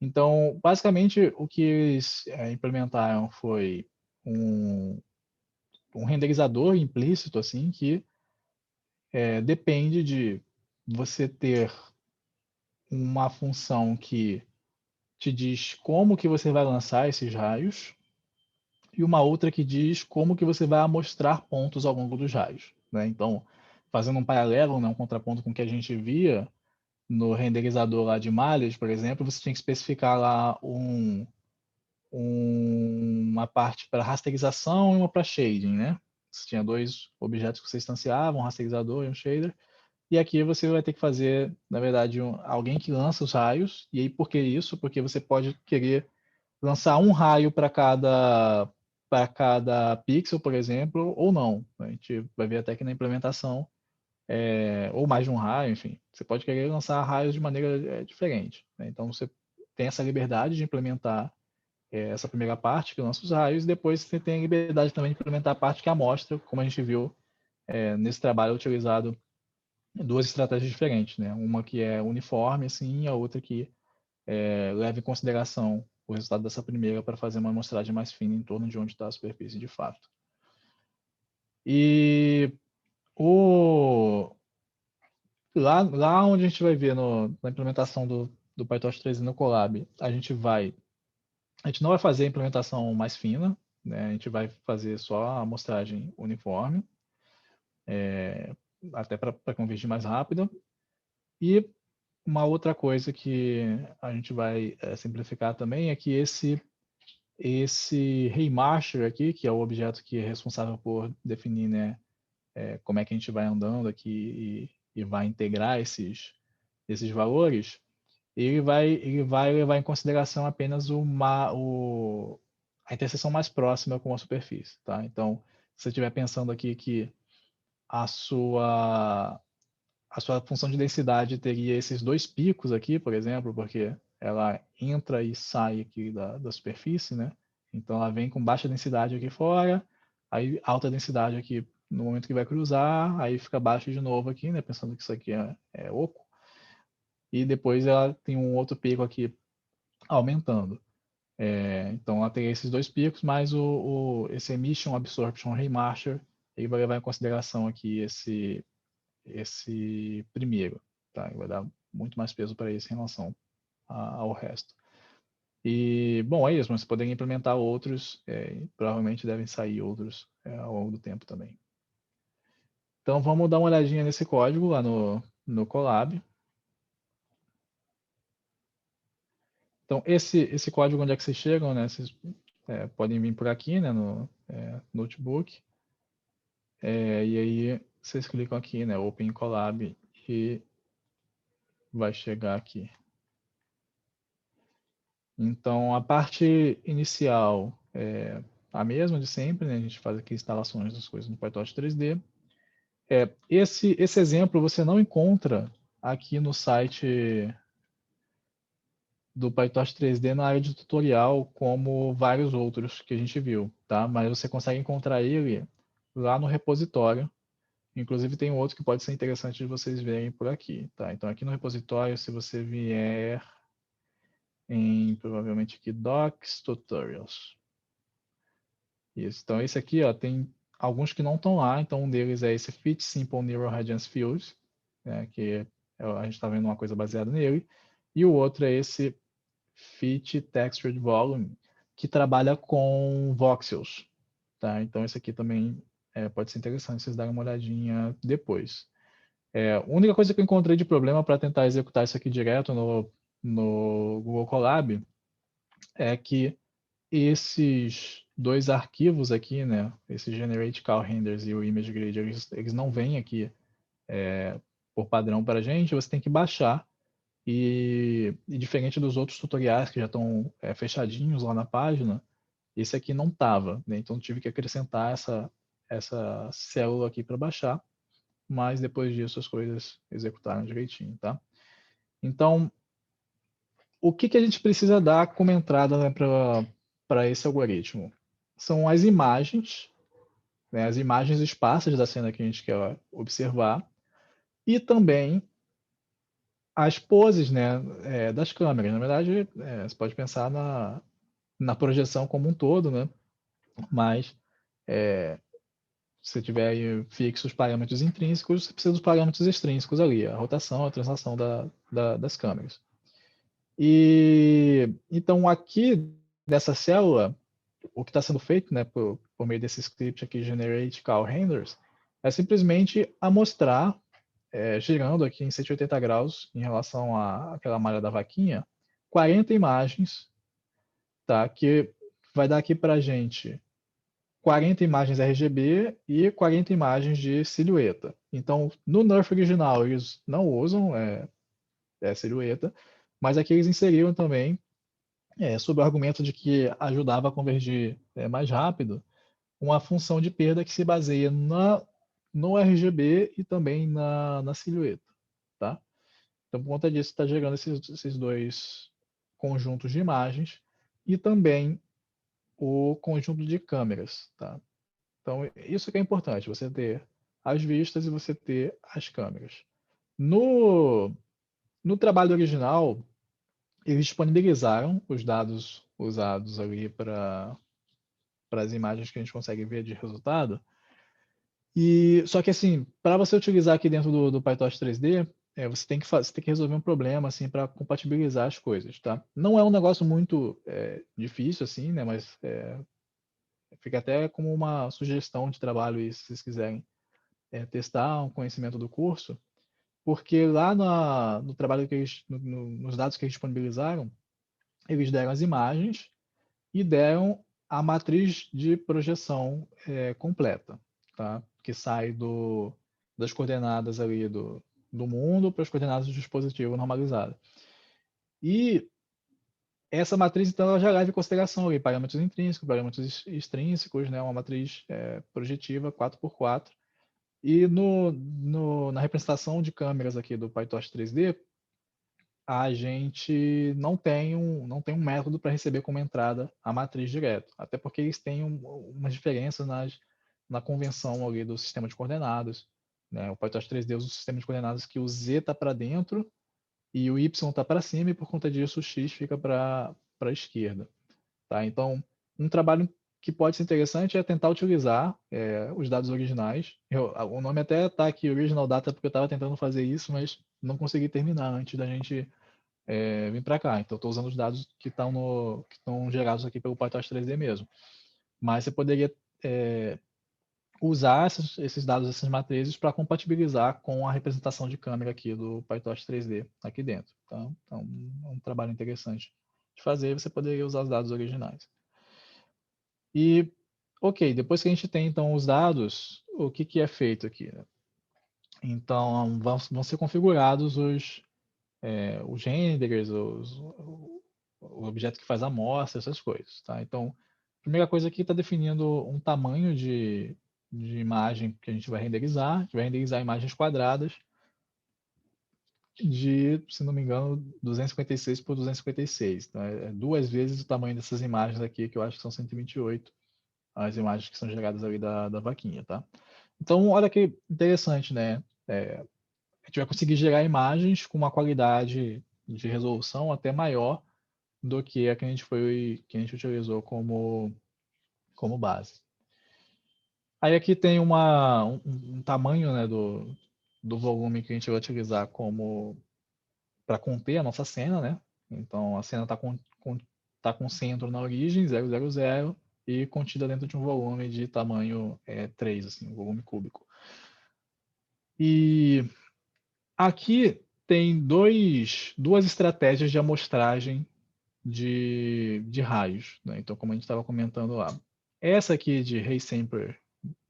Então, basicamente, o que eles implementaram foi um renderizador implícito, assim, que depende de você ter uma função que te diz como que você vai lançar esses raios e uma outra que diz como que você vai amostrar pontos ao longo dos raios, né? Então, fazendo um paralelo, né, um contraponto com o que a gente via no renderizador lá de malhas, por exemplo, você tinha que especificar lá uma parte para rasterização e uma para shading, né? Você tinha dois objetos que você instanciava, um rasterizador e um shader. E aqui você vai ter que fazer, na verdade, alguém que lança os raios. E aí, por que isso? Porque você pode querer lançar um raio para cada pixel, por exemplo, ou não. A gente vai ver até que na implementação, ou mais de um raio, enfim. Você pode querer lançar raios de maneira diferente, né? Então, você tem essa liberdade de implementar essa primeira parte que lança os raios, e depois você tem a liberdade também de implementar a parte que amostra, como a gente viu nesse trabalho utilizado duas estratégias diferentes, né? Uma que é uniforme, assim, e a outra que leva em consideração o resultado dessa primeira para fazer uma amostragem mais fina em torno de onde está a superfície de fato. E lá onde a gente vai ver na implementação do PyTorch 3 no Colab, a gente não vai fazer a implementação mais fina, né? A gente vai fazer só a amostragem uniforme, até para convergir mais rápido. E uma outra coisa que a gente vai simplificar também é que esse remaster aqui, que é o objeto que é responsável por definir, né, como é que a gente vai andando aqui e vai integrar esses valores, ele vai levar em consideração apenas a interseção mais próxima com a superfície, tá? Então, se você estiver pensando aqui que a sua a sua função de densidade teria esses dois picos aqui, por exemplo, porque ela entra e sai aqui da superfície, né? Então ela vem com baixa densidade aqui fora, aí alta densidade aqui no momento que vai cruzar, aí fica baixa de novo aqui, né? Pensando que isso aqui é oco. E depois ela tem um outro pico aqui aumentando. Então ela tem esses dois picos, mais esse Emission Absorption Remaster, ele vai levar em consideração aqui esse primeiro, tá? Vai dar muito mais peso para esse em relação ao resto. E, bom, é isso, mas poderia implementar outros, provavelmente devem sair outros ao longo do tempo também. Então, vamos dar uma olhadinha nesse código lá no Colab. Então, esse código, onde é que vocês chegam, né? Vocês podem vir por aqui, né, no notebook. E aí, vocês clicam aqui, né, Open Colab, e vai chegar aqui. Então, a parte inicial a mesma de sempre, né? A gente faz aqui instalações das coisas no PyTorch 3D. Esse exemplo você não encontra aqui no site do PyTorch 3D na área de tutorial, como vários outros que a gente viu, tá? Mas você consegue encontrar ele lá no repositório. Inclusive tem um outro que pode ser interessante de vocês verem por aqui, tá? Então aqui no repositório, se você vier em, provavelmente aqui, Docs Tutorials. Isso. Então esse aqui, ó, tem alguns que não estão lá, então um deles é esse Fit Simple Neural Radiance Fields, né, que a gente está vendo uma coisa baseada nele, e o outro é esse Fit Textured Volume, que trabalha com voxels, tá? Então esse aqui também pode ser interessante vocês darem uma olhadinha depois. A única coisa que eu encontrei de problema para tentar executar isso aqui direto no Google Colab é que esses dois arquivos aqui, né, esse Generate Call Renders e o Image Grid, eles não vêm aqui por padrão para a gente, você tem que baixar e diferente dos outros tutoriais que já estão fechadinhos lá na página, esse aqui não estava, né? Então tive que acrescentar essa célula aqui para baixar, mas depois disso as coisas executaram direitinho, tá? Então, o que a gente precisa dar como entrada, né, para esse algoritmo? São as imagens, né, as imagens esparsas da cena que a gente quer observar, e também as poses, né, das câmeras. Na verdade, você pode pensar na projeção como um todo, né? Mas se você tiver aí fixos os parâmetros intrínsecos, você precisa dos parâmetros extrínsecos ali, a rotação, a translação das câmeras. E então aqui nessa célula, o que está sendo feito, né, por meio desse script aqui, generate call handlers, é simplesmente amostrar, girando aqui em 180 graus em relação àquela malha da vaquinha, 40 imagens, tá, que vai dar aqui para a gente 40 imagens RGB e 40 imagens de silhueta. Então, no Nerf original, eles não usam silhueta, mas aqui eles inseriram também, sob o argumento de que ajudava a convergir mais rápido, uma função de perda que se baseia no RGB e também na silhueta. Tá? Então, por conta disso, está gerando esses dois conjuntos de imagens e também o conjunto de câmeras. Tá? Então, isso que é importante, você ter as vistas e você ter as câmeras. No trabalho original, eles disponibilizaram os dados usados ali para as imagens que a gente consegue ver de resultado. E só que assim, para você utilizar aqui dentro do PyTorch 3D, você tem que resolver um problema assim para compatibilizar as coisas, tá? Não é um negócio muito difícil assim, né? Mas fica até como uma sugestão de trabalho aí, se vocês quiserem testar um conhecimento do curso, porque lá no trabalho que eles, nos dados que eles disponibilizaram, eles deram as imagens e deram a matriz de projeção completa, tá? Que sai das coordenadas ali do mundo para as coordenadas do dispositivo normalizado. E essa matriz, então, ela já leva em consideração ali, parâmetros intrínsecos, parâmetros extrínsecos, né? Uma matriz projetiva 4x4. E na representação de câmeras aqui do PyTorch 3D, a gente não tem um método para receber como entrada a matriz direto. Até porque eles têm umas diferenças na convenção ali do sistema de coordenadas. Né? O PyTorch 3D usa o sistema de coordenadas que o Z está para dentro e o Y está para cima, e por conta disso o X fica para a esquerda. Tá? Então, um trabalho que pode ser interessante é tentar utilizar os dados originais. O nome até está aqui, Original Data, porque eu estava tentando fazer isso, mas não consegui terminar antes da gente vir para cá. Então, estou usando os dados que estão gerados aqui pelo PyTorch 3D mesmo. Mas você poderia usar esses dados, essas matrizes, para compatibilizar com a representação de câmera aqui do PyTorch 3D aqui dentro. Tá? Então, é um trabalho interessante de fazer. Você poderia usar os dados originais. E, ok, depois que a gente tem, então, os dados, o que é feito aqui? Né? Então, vão ser configurados os renders, o objeto que faz a amostra, essas coisas. Tá? Então, primeira coisa aqui está definindo um tamanho de imagem que a gente vai renderizar. A gente vai renderizar imagens quadradas de, se não me engano, 256 por 256. Então, é 2 vezes o tamanho dessas imagens aqui, que eu acho que são 128, as imagens que são geradas ali da vaquinha, tá? Então, olha que interessante, né? A gente vai conseguir gerar imagens com uma qualidade de resolução até maior do que a que que a gente utilizou como base. Aí aqui tem um tamanho, né, do volume que a gente vai utilizar para conter a nossa cena, né? Então a cena está tá com centro na origem, 000, e contida dentro de um volume de tamanho 3, assim, um volume cúbico. E aqui tem duas estratégias de amostragem de raios, né? Então, como a gente estava comentando lá. Essa aqui de Ray Sampler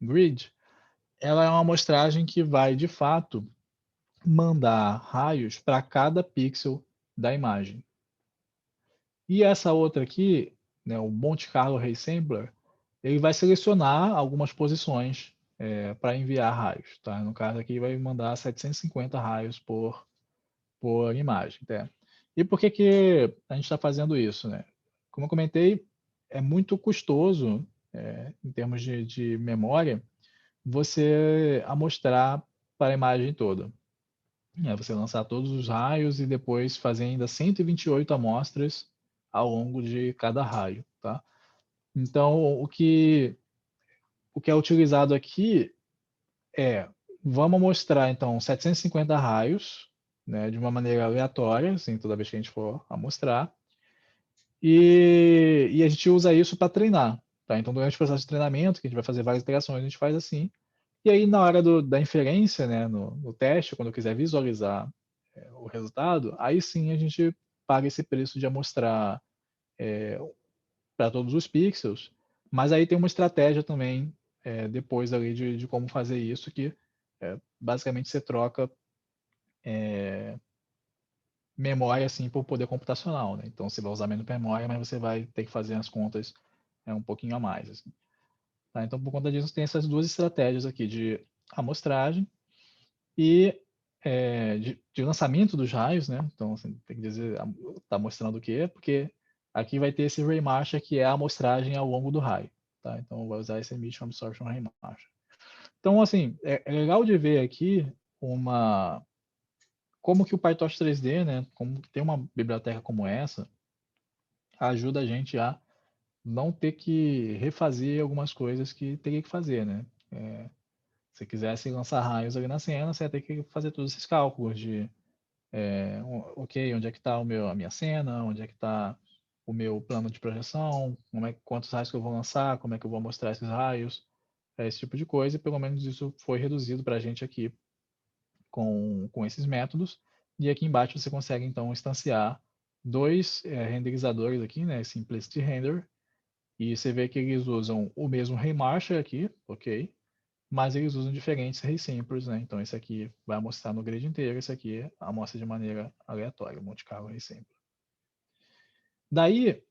Grid, ela é uma amostragem que vai, de fato, mandar raios para cada pixel da imagem. E essa outra aqui, né, o Monte Carlo Ray Sampler, ele vai selecionar algumas posições para enviar raios. Tá? No caso aqui, vai mandar 750 raios por imagem. Tá? E por que, que a gente está fazendo isso? Né? Como eu comentei, é muito custoso, em termos de memória, você amostrar para a imagem toda. Você lançar todos os raios e depois fazer ainda 128 amostras ao longo de cada raio. Tá? Então, o que é utilizado aqui é, vamos mostrar então 750 raios, né, de uma maneira aleatória, assim, toda vez que a gente for amostrar, e a gente usa isso para treinar. Tá? Então, durante o processo de treinamento, que a gente vai fazer várias iterações, a gente faz assim. E aí, na hora da inferência, né, no teste, quando eu quiser visualizar o resultado, aí sim a gente paga esse preço de amostrar para todos os pixels, mas aí tem uma estratégia também depois ali de como fazer isso, que basicamente você troca memória assim por poder computacional, né? Então você vai usar menos memória, mas você vai ter que fazer as contas um pouquinho a mais. Assim. Tá? Então por conta disso tem essas duas estratégias aqui de amostragem e de lançamento dos raios, né? Então assim, tem que dizer, tá mostrando o quê? Porque aqui vai ter esse Raymarshall que é a amostragem ao longo do raio. Tá? Então vai usar esse Emission Absorption Raymarshall. Então assim, é legal de ver aqui como que o PyTorch 3D, né? Como tem uma biblioteca como essa, ajuda a gente a não ter que refazer algumas coisas que teria que fazer, né? Se quisesse lançar raios ali na cena, você ia ter que fazer todos esses cálculos de, ok, onde é que está a minha cena, onde é que está o meu plano de projeção, quantos raios que eu vou lançar, como é que eu vou mostrar esses raios, esse tipo de coisa, e pelo menos isso foi reduzido para a gente aqui com esses métodos. E aqui embaixo você consegue então instanciar dois renderizadores aqui, né, Simplicity Render, e você vê que eles usam o mesmo Raymarshall aqui, ok? Mas eles usam diferentes raysamplers, né? Então esse aqui vai mostrar no grid inteiro, esse aqui amostra de maneira aleatória, Monte Carlo raysampler. Daí,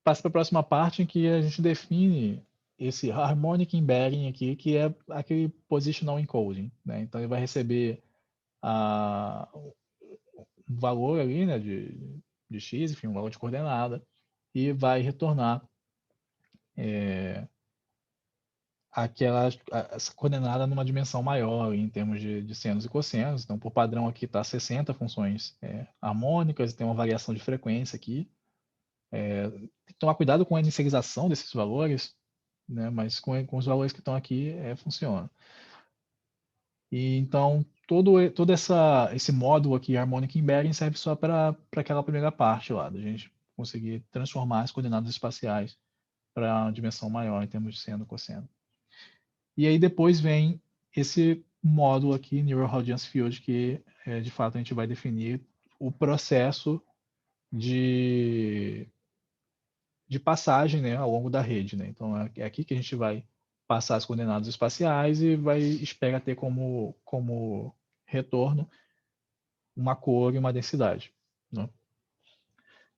passa para a próxima parte em que a gente define esse harmonic embedding aqui, que é aquele positional encoding, né? Então ele vai receber um valor ali, né, de x, enfim, um valor de coordenada, e vai retornar essa coordenada numa dimensão maior em termos de senos e cossenos. Então, por padrão aqui está 60 funções harmônicas, tem uma variação de frequência aqui. Tem que tomar cuidado com a inicialização desses valores, né, mas com os valores que estão aqui funciona. E então, todo esse módulo aqui, Harmonic Embedding, serve só para aquela primeira parte lá, da gente conseguir transformar as coordenadas espaciais para uma dimensão maior em termos de seno e cosseno. E aí depois vem esse módulo aqui, Neural Audience Field, que de fato a gente vai definir o processo de, de passagem, né, ao longo da rede. Né? Então é aqui que a gente vai passar as coordenadas espaciais e espera ter como retorno uma cor e uma densidade. Né?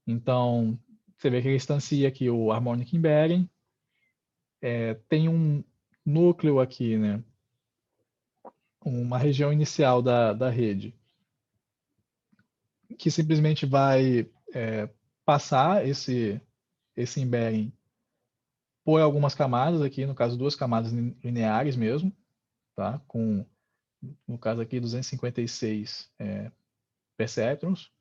Então, você vê que ele instancia aqui o harmonic embedding. Tem um núcleo aqui, né? Uma região inicial da rede, que simplesmente vai passar esse embedding por algumas camadas aqui, no caso 2 camadas lineares mesmo, tá? Com, no caso aqui, 256 perceptrons.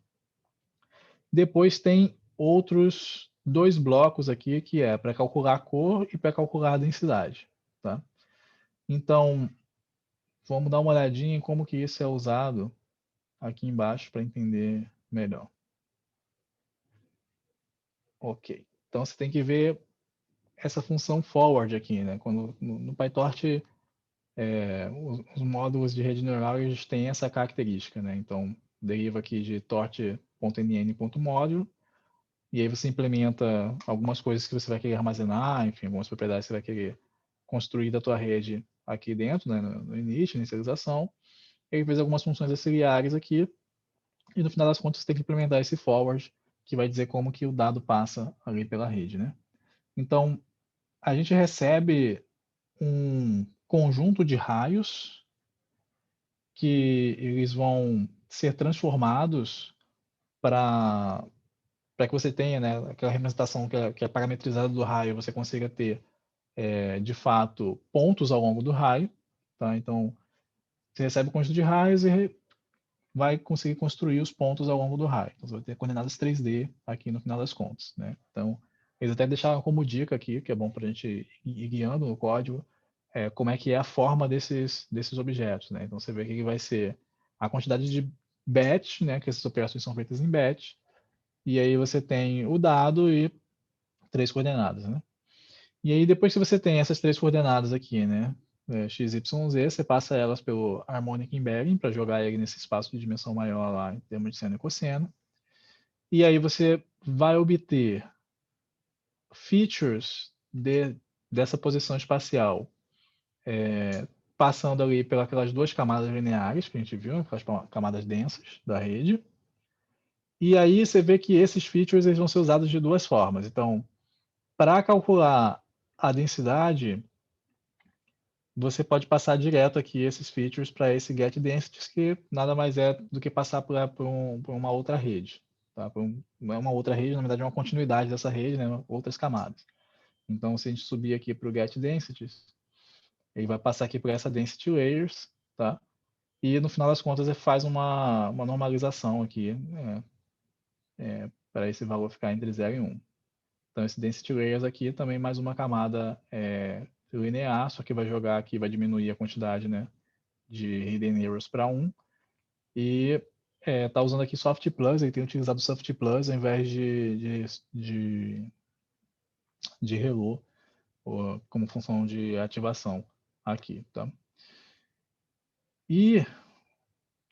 Depois tem outros 2 blocos aqui, que é para calcular a cor e para calcular a densidade, tá? Então, vamos dar uma olhadinha em como que isso é usado aqui embaixo para entender melhor. Ok. Então, você tem que ver essa função forward aqui, né? Quando, no PyTorch, os módulos de rede neural eles têm essa característica, né? Então, deriva aqui de torch.nn.módulo, e aí você implementa algumas coisas que você vai querer armazenar, enfim, algumas propriedades que você vai querer construir da tua rede aqui dentro, né? No início, inicialização, e aí fez algumas funções auxiliares aqui, e no final das contas você tem que implementar esse forward, que vai dizer como que o dado passa ali pela rede, né? Então, a gente recebe um conjunto de raios que eles vão ser transformados para que você tenha, né, aquela representação que é parametrizada do raio, você consiga ter, de fato, pontos ao longo do raio. Tá? Então, você recebe o conjunto de raios e vai conseguir construir os pontos ao longo do raio. Então, você vai ter coordenadas 3D aqui no final das contas. Né? Então, eles até deixaram como dica aqui, que é bom para a gente ir guiando no código, como é que é a forma desses objetos. Né? Então, você vê que ele vai ser a quantidade de batch, né, que essas operações são feitas em batch, e aí você tem o dado e 3 coordenadas. Né? E aí, depois que você tem essas 3 coordenadas aqui, né, x, y, z, você passa elas pelo harmonic embedding para jogar ele nesse espaço de dimensão maior lá em termos de seno e cosseno. E aí você vai obter features dessa posição espacial, passando ali pelas 2 camadas lineares que a gente viu, aquelas camadas densas da rede. E aí você vê que esses features eles vão ser usados de 2 formas. Então, para calcular a densidade, você pode passar direto aqui esses features para esse get densities, que nada mais é do que passar por uma outra rede. Tá? Não é uma outra rede, na verdade é uma continuidade dessa rede, né? Outras camadas. Então, se a gente subir aqui para o get densities, ele vai passar aqui por essa density layers, tá? E no final das contas ele faz uma normalização aqui, para esse valor ficar entre 0 e 1. Então, esse density layers aqui também mais uma camada linear, só que vai jogar aqui, vai diminuir a quantidade, né, de hidden errors para 1. E tá usando aqui Soft Plus, ele tem utilizado Soft Plus ao invés de Hello como função de ativação aqui, tá? E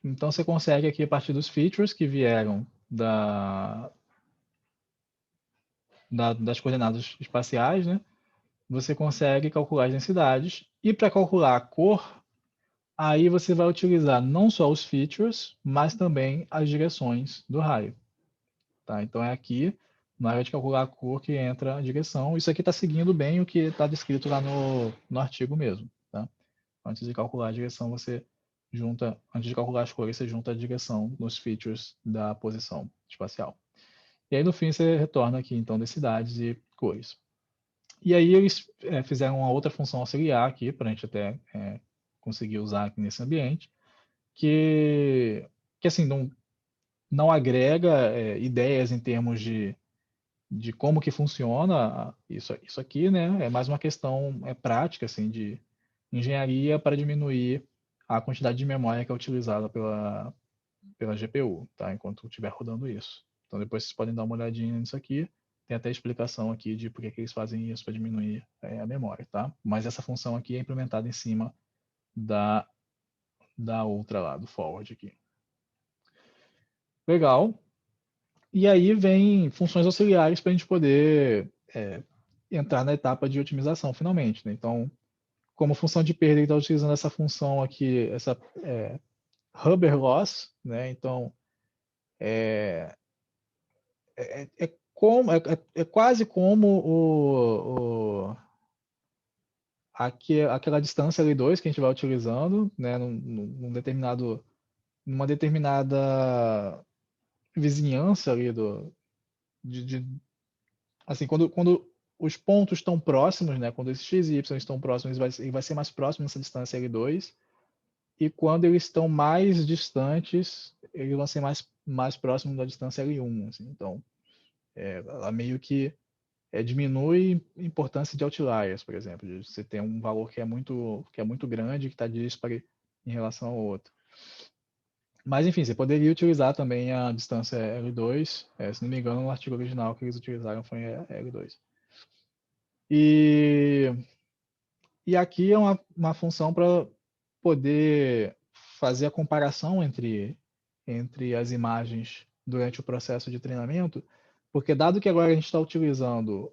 então você consegue aqui a partir dos features que vieram das coordenadas espaciais, né? Você consegue calcular as densidades. E para calcular a cor, aí você vai utilizar não só os features, mas também as direções do raio. Tá? Então é aqui, na hora de calcular a cor, que entra a direção. Isso aqui está seguindo bem o que está descrito lá no artigo mesmo. Tá? Antes de calcular a direção, você junta, antes de calcular as cores, você junta a direção nos features da posição espacial. E aí no fim você retorna aqui então densidades e cores. E aí eles fizeram uma outra função auxiliar aqui, para a gente até conseguir usar aqui nesse ambiente, que assim, não agrega ideias em termos de como que funciona isso aqui, né? É mais uma questão prática, assim, de engenharia para diminuir a quantidade de memória que é utilizada pela GPU, tá? Enquanto estiver rodando isso. Então depois vocês podem dar uma olhadinha nisso aqui. Tem até explicação aqui de por que eles fazem isso para diminuir a memória, tá? Mas essa função aqui é implementada em cima da outra lá, do forward aqui. Legal. E aí vem funções auxiliares para a gente poder entrar na etapa de otimização, finalmente. Né? Então, como função de perda, ele está utilizando essa função aqui, essa Huber loss. Né? Então, é é quase como aquela distância L2 que a gente vai utilizando, né, numa determinada vizinhança ali assim, quando os pontos estão próximos, né, quando esses x e y estão próximos, ele vai ser mais próximo nessa distância L2, e quando eles estão mais distantes, eles vão ser mais próximos da distância L1, assim. Então, ela meio que diminui a importância de outliers, por exemplo, de você ter um valor que é muito grande, que está dispare em relação ao outro. Mas, enfim, você poderia utilizar também a distância L2. Se não me engano, no artigo original que eles utilizaram foi L2. E aqui é uma função para poder fazer a comparação entre as imagens durante o processo de treinamento, porque dado que agora a gente está utilizando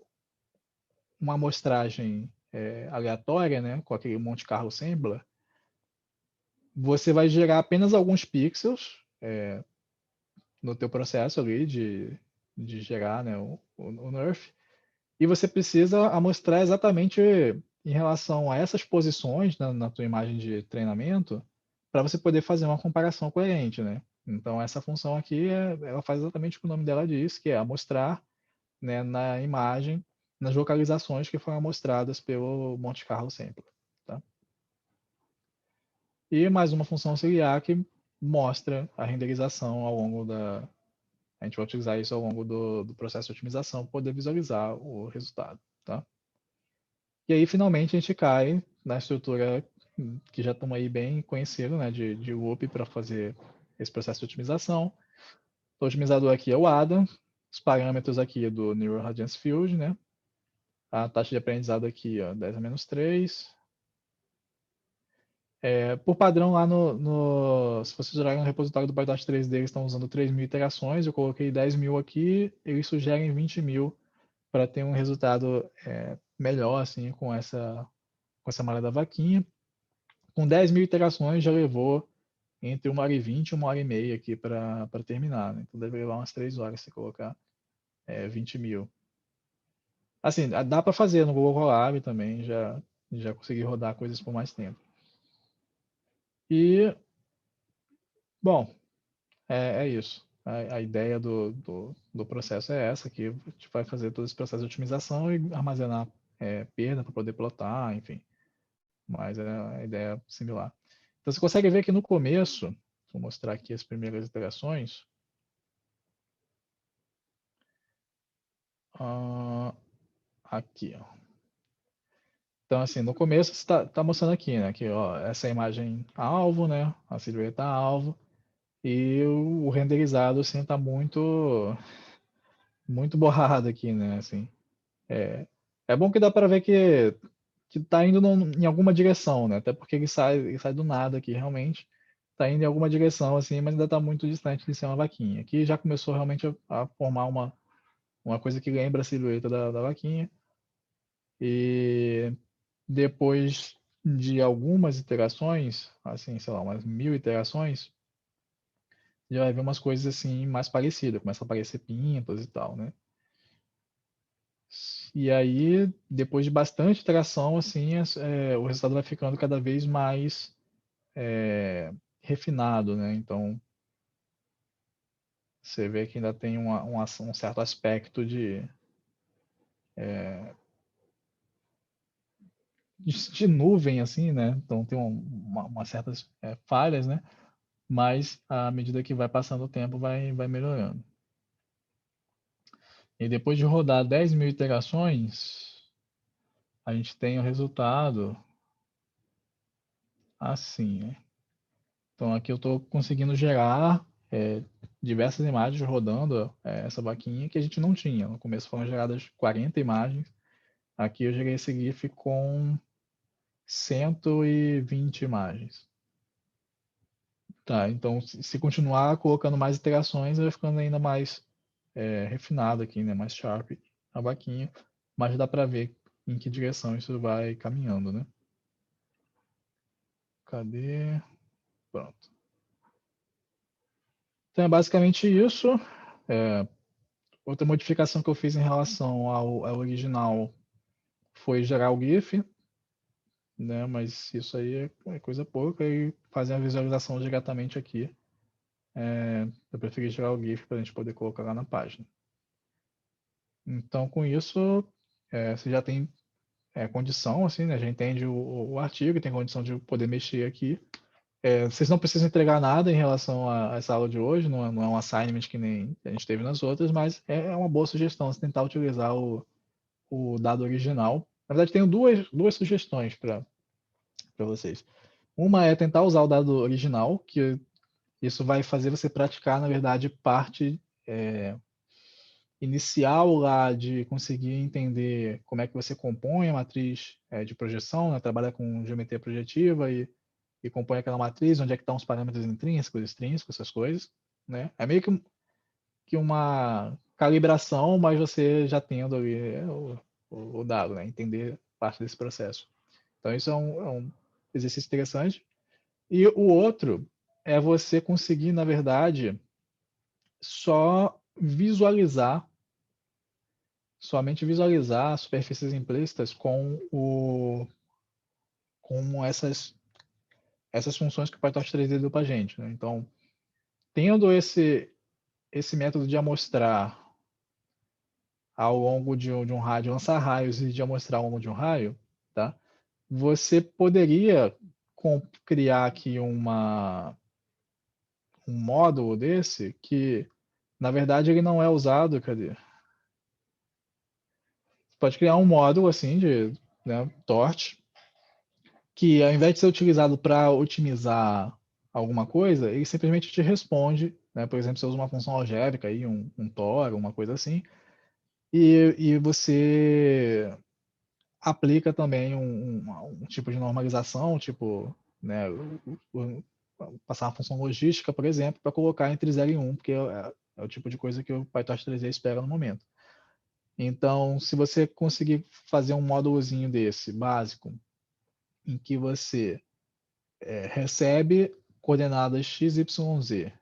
uma amostragem aleatória, né, com aquele Monte Carlo Assembler, você vai gerar apenas alguns pixels no teu processo ali de gerar, né, o NeRF, e você precisa amostrar exatamente em relação a essas posições na tua imagem de treinamento para você poder fazer uma comparação coerente, né? Então essa função aqui ela faz exatamente o que o nome dela diz, que é amostrar, né, na imagem, nas localizações que foram amostradas pelo Monte Carlo Sampler, tá? E mais uma função auxiliar que mostra a renderização ao longo da... A gente vai utilizar isso ao longo do processo de otimização para poder visualizar o resultado, tá? E aí, finalmente, a gente cai na estrutura que já estamos aí bem conhecido, né, de loop para fazer esse processo de otimização. O otimizador aqui é o ADA, os parâmetros aqui do Neural Radiance Field, né? A taxa de aprendizado aqui, ó, 10 a menos 3. Por padrão, lá se vocês olharem no repositório do PyTorch 3D, eles estão usando 3.000 iterações, eu coloquei 10.000 aqui, eles sugerem 20.000 para ter um resultado melhor, assim, com essa malha da vaquinha. Com 10.000 iterações já levou entre 1h20 e 1h30 aqui para terminar, né? Então deve levar umas 3 horas se colocar 20.000. Assim, dá para fazer no Google Colab também, já consegui rodar coisas por mais tempo. E, bom, é isso. A ideia do processo é essa, que a gente vai fazer todo esse processo de otimização e armazenar perda para poder plotar, enfim. Mas é a ideia é similar. Então você consegue ver que no começo, vou mostrar aqui as primeiras iterações. Aqui, ó. Então, assim, no começo você está mostrando aqui, né? Que, ó, essa é a imagem alvo, né? A silhueta alvo. E o renderizado, assim, está muito borrado aqui, né? Assim, é bom que dá para ver que está indo em alguma direção, né? Até porque ele sai do nada aqui, realmente. Está indo em alguma direção, assim, mas ainda está muito distante de ser uma vaquinha. Aqui já começou realmente a formar uma coisa que lembra a silhueta da vaquinha. E depois de algumas iterações, assim, sei lá, umas 1.000 iterações, já vai ver umas coisas assim mais parecidas, começa a aparecer pintas e tal, né? E aí, depois de bastante iteração, assim, o resultado vai ficando cada vez mais refinado, né? Então, você vê que ainda tem um certo aspecto de nuvem, assim, né? Então, tem umas certas falhas, né? Mas, à medida que vai passando o tempo, vai melhorando. E depois de rodar 10.000 iterações, a gente tem o resultado assim, né? Então aqui eu estou conseguindo gerar diversas imagens rodando essa vaquinha que a gente não tinha. No começo foram geradas 40 imagens. Aqui eu gerei esse GIF com 120 imagens. Tá, então se continuar colocando mais iterações, vai ficando ainda mais refinado aqui, né? Mais sharp a vaquinha. Mas dá para ver em que direção isso vai caminhando, né? Cadê? Pronto. Então é basicamente isso. outra modificação que eu fiz em relação ao original foi gerar o GIF, né? Mas isso aí é coisa pouca e fazer a visualização diretamente aqui. Eu preferi gerar o GIF para a gente poder colocar lá na página. Então, com isso, você já tem condição, assim, né? Já entende o artigo e tem condição de poder mexer aqui. Vocês não precisam entregar nada em relação a essa aula de hoje, não é um assignment que nem a gente teve nas outras, mas é uma boa sugestão você tentar utilizar o dado original. Na verdade, tenho duas sugestões para vocês. Uma é tentar usar o dado original, que isso vai fazer você praticar, na verdade, parte inicial lá de conseguir entender como é que você compõe a matriz de projeção, né? Trabalha com geometria projetiva e compõe aquela matriz, onde é que estão os parâmetros intrínsecos, extrínsecos, essas coisas, né? É meio que uma calibração, mas você já tendo ali o dado, né? Entender parte desse processo. Então isso é um exercício interessante. E o outro é você conseguir, na verdade, só visualizar, somente visualizar superfícies implícitas com essas funções que o PyTorch 3D deu para a gente, né? Então, tendo esse método de amostrar ao longo de um raio, lançar raios e de amostrar ao longo de um raio, tá? Você poderia criar aqui um módulo desse que, na verdade, ele não é usado, cadê? Você pode criar um módulo assim de, né, torch, que ao invés de ser utilizado para otimizar alguma coisa, ele simplesmente te responde, né? Por exemplo, você usa uma função algébrica aí, um TOR, uma coisa assim, e você aplica também um tipo de normalização, tipo, né, passar uma função logística, por exemplo, para colocar entre 0 e 1, porque é o tipo de coisa que o PyTorch 3D espera no momento. Então, se você conseguir fazer um módulozinho desse, básico, em que você recebe coordenadas x, y, z,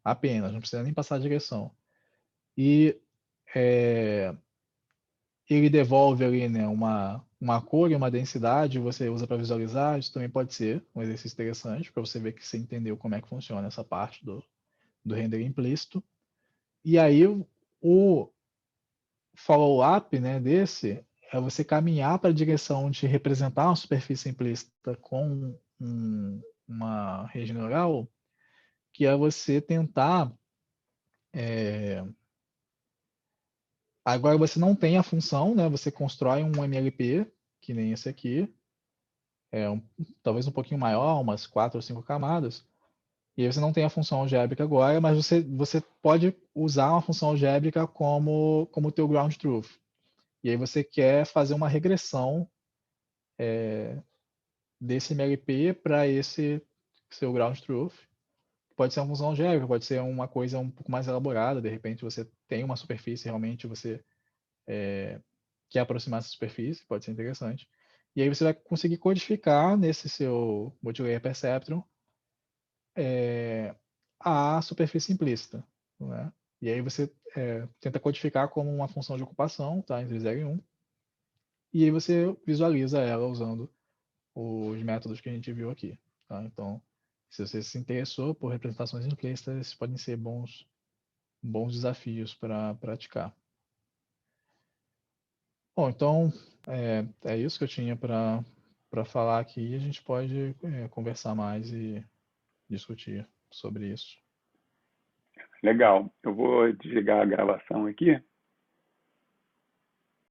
apenas, não precisa nem passar a direção, e ele devolve ali, né, uma cor e uma densidade, você usa para visualizar, isso também pode ser um exercício interessante, para você ver que você entendeu como é que funciona essa parte do render implícito. E aí, o follow-up, né, desse é você caminhar para a direção de representar uma superfície implícita com uma rede neural, que é você tentar. Agora você não tem a função, né? Você constrói um MLP, que nem esse aqui, talvez um pouquinho maior, umas 4 ou 5 camadas. E aí você não tem a função algébrica agora, mas você pode usar uma função algébrica como teu ground truth. E aí você quer fazer uma regressão desse MLP para esse seu ground truth. Pode ser uma função algébrica, pode ser uma coisa um pouco mais elaborada. De repente você tem uma superfície, realmente você quer aproximar essa superfície, pode ser interessante. E aí você vai conseguir codificar nesse seu multilayer perceptron a superfície implícita, né? E aí você tenta codificar como uma função de ocupação, tá? Entre 0 e 1. E aí você visualiza ela usando os métodos que a gente viu aqui, tá? Então, se você se interessou por representações implícitas, esses podem ser bons desafios para praticar. Bom, então é isso que eu tinha para falar aqui. A gente pode conversar mais e discutir sobre isso. Legal. Eu vou desligar a gravação aqui